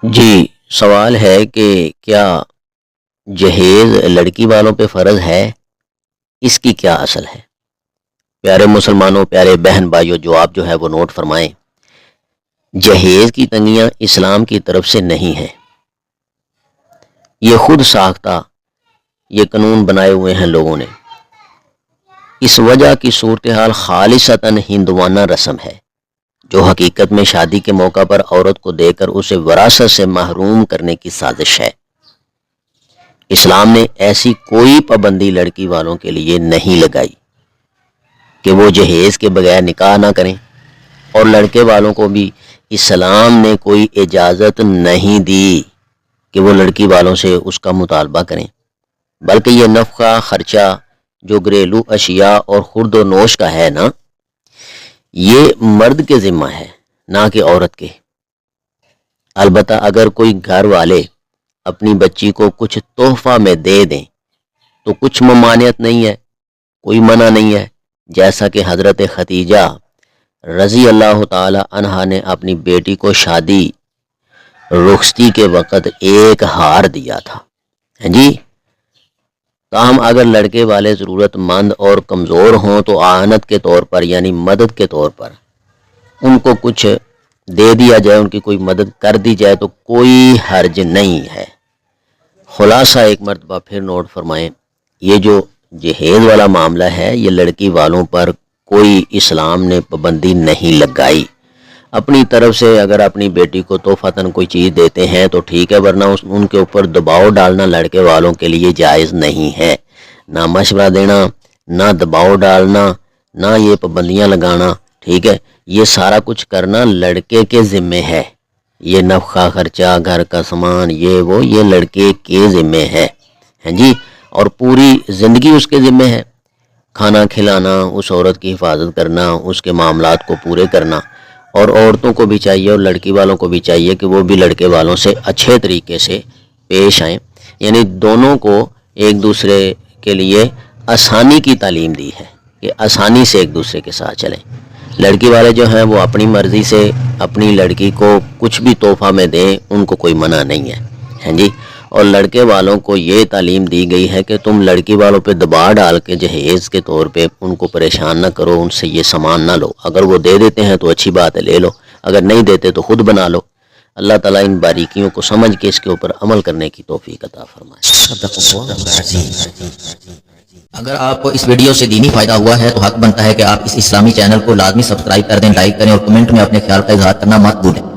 جی، سوال ہے کہ کیا جہیز لڑکی والوں پہ فرض ہے؟ اس کی کیا اصل ہے؟ پیارے مسلمانوں، پیارے بہن بھائیوں، جواب جو ہے وہ نوٹ فرمائیں۔ جہیز کی تنگیاں اسلام کی طرف سے نہیں ہیں، یہ خود ساختہ یہ قانون بنائے ہوئے ہیں لوگوں نے۔ اس وجہ کی صورتحال خالصتاً ہندوانہ رسم ہے، جو حقیقت میں شادی کے موقع پر عورت کو دے کر اسے وراثت سے محروم کرنے کی سازش ہے۔ اسلام نے ایسی کوئی پابندی لڑکی والوں کے لیے نہیں لگائی کہ وہ جہیز کے بغیر نکاح نہ کریں، اور لڑکے والوں کو بھی اسلام نے کوئی اجازت نہیں دی کہ وہ لڑکی والوں سے اس کا مطالبہ کریں، بلکہ یہ نفقہ خرچہ جو گھریلو اشیاء اور خورد و نوش کا ہے نا، یہ مرد کے ذمہ ہے، نہ کہ عورت کے۔ البتہ اگر کوئی گھر والے اپنی بچی کو کچھ تحفہ میں دے دیں تو کچھ ممانعت نہیں ہے، کوئی منع نہیں ہے، جیسا کہ حضرت ختیجہ رضی اللہ تعالی عنہا نے اپنی بیٹی کو شادی رخصتی کے وقت ایک ہار دیا تھا۔ جی، تاہم اگر لڑکے والے ضرورت مند اور کمزور ہوں تو اعانت کے طور پر، یعنی مدد کے طور پر ان کو کچھ دے دیا جائے، ان کی کوئی مدد کر دی جائے تو کوئی حرج نہیں ہے۔ خلاصہ ایک مرتبہ پھر نوٹ فرمائیں، یہ جو جہیز والا معاملہ ہے، یہ لڑکی والوں پر کوئی اسلام نے پابندی نہیں لگائی۔ اپنی طرف سے اگر اپنی بیٹی کو تحفتاً کوئی چیز دیتے ہیں تو ٹھیک ہے، ورنہ ان کے اوپر دباؤ ڈالنا لڑکے والوں کے لیے جائز نہیں ہے۔ نہ مشورہ دینا، نہ دباؤ ڈالنا، نہ یہ پابندیاں لگانا، ٹھیک ہے، یہ سارا کچھ کرنا لڑکے کے ذمے ہے۔ یہ نفقہ خرچہ، گھر کا سامان، یہ لڑکے کے ذمے ہے، جی، اور پوری زندگی اس کے ذمے ہے۔ کھانا کھلانا، اس عورت کی حفاظت کرنا، اس کے معاملات کو پورے کرنا، اور عورتوں کو بھی چاہیے اور لڑکی والوں کو بھی چاہیے کہ وہ بھی لڑکے والوں سے اچھے طریقے سے پیش آئیں، یعنی دونوں کو ایک دوسرے کے لیے آسانی کی تعلیم دی ہے کہ آسانی سے ایک دوسرے کے ساتھ چلیں۔ لڑکی والے جو ہیں وہ اپنی مرضی سے اپنی لڑکی کو کچھ بھی تحفہ میں دیں، ان کو کوئی منع نہیں ہے، جی، اور لڑکے والوں کو یہ تعلیم دی گئی ہے کہ تم لڑکی والوں پہ دباؤ ڈال کے جہیز کے طور پہ ان کو پریشان نہ کرو، ان سے یہ سامان نہ لو۔ اگر وہ دے دیتے ہیں تو اچھی بات ہے، لے لو، اگر نہیں دیتے تو خود بنا لو۔ اللہ تعالیٰ ان باریکیوں کو سمجھ کے اس کے اوپر عمل کرنے کی توفیق عطا فرمائے۔ اگر آپ کو اس ویڈیو سے دینی فائدہ ہوا ہے تو حق بنتا ہے کہ آپ اس اسلامی چینل کو لازمی سبسکرائب کر دیں، لائک کریں اور کمنٹ میں اپنے خیال کا اظہار کرنا مت بھولیں۔